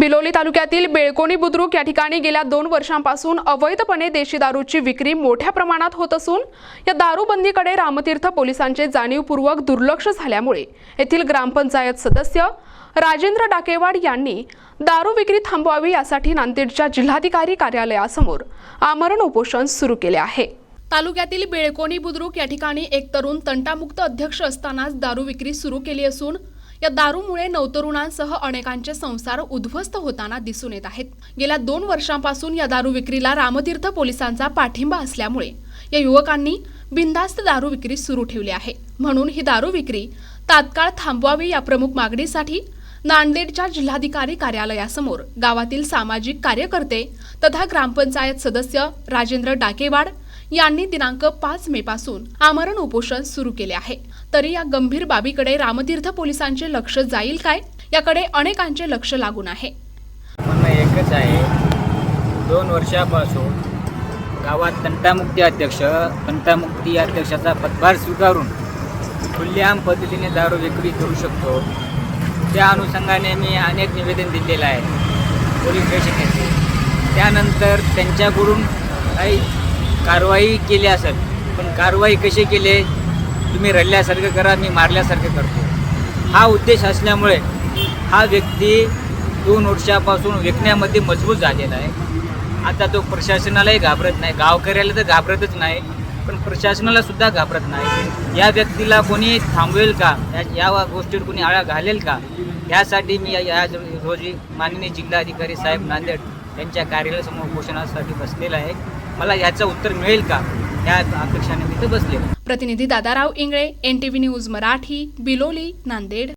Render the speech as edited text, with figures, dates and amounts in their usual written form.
बिलोली तालुक्यातील बेळकोणी बुद्रुक या ठिकाणी गेल्या 2 वर्षांपासून अवैधपणे देशी दारूची विक्री मोठ्या प्रमाणात होत असून या दारूबंदीकडे रामतीर्थ पोलिसांचे जाणीवपूर्वक दुर्लक्ष झाल्यामुळे येथील ग्रामपंचायत सदस्य राजेंद्र डाकेवाड यांनी दारू विक्री थांबवावी यासाठी नांदेडच्या जिल्हाधिकारी कार्यालयासमोर आमरण उपोषण सुरू केले आहे। तालुक्यातील बेळकोणी बुद्रुक या ठिकाणी एक तरुण तंटामुक्त अध्यक्ष असतानाच दारू विक्री सुरू केली असून या दारूमुळे नवतरुणांसह अनेकांचे संसार उद्ध्वस्त होताना दिसून येत आहेत। गेल्या 2 वर्षांपासून या दारू विक्रीला रामतीर्थ पोलिसांचा पाठिंबा असल्यामुळे या युवकांनी बिनधास्त दारू विक्री सुरू ठेवली आहे। म्हणून ही दारू विक्री तात्काळ थांबवावी या प्रमुख मागणीसाठी नांदेडच्या जिल्हाधिकारी कार्यालयासमोर गावातील सामाजिक कार्यकर्ते तथा ग्रामपंचायत सदस्य राजेंद्र डाकेवाड यांनी दिनांक 5 मे पासून आमरण उपोषण सुरू केले आहे। तरी या गंभीर बाबीकडे रामतीर्थ पोलिसांचे लक्ष जाईल काय याकडे अनेकांचे लक्ष लागून आहे। म्हणणं एकच आहे, 2 वर्षापासून गावात तंटामुक्ती अध्यक्षाचा पदभार स्वीकारून खुल्लेआम पद्धतीने दारू विक्री करू शकतो। त्या अनुषंगाने मी अनेक निवेदन दिलेलं आहे पोलीस स्टेशन येथे। त्यानंतर त्यांच्याकडून काही कारवाई केली असेल, पण कारवाई कशी केली, तुम्ही रडल्यासारखं करा, मी मारल्यासारखं करतो, हा उद्देश असल्यामुळे हा व्यक्ती 2 वर्षापासून विकण्यामध्ये मजबूत झालेला आहे। आता तो प्रशासनालाही घाबरत नाही, गावकऱ्याला तर घाबरतच नाही, पण प्रशासनाला सुद्धा घाबरत नाही। या व्यक्तीला कोणी थांबवेल का, या गोष्टीवर कोणी आळा घालेल का, यासाठी मी या रोजी माननीय जिल्हाधिकारी साहेब नांदेड यांच्या कार्यालयासमोर उपोषणासाठी बसलेला आहे। मला याचं उत्तर मिळेल का या अपेक्षाने मी इथे बसले। प्रतिनिधी दादाराव इंगळे, NTV न्यूज मराठी, बिलोली, नांदेड।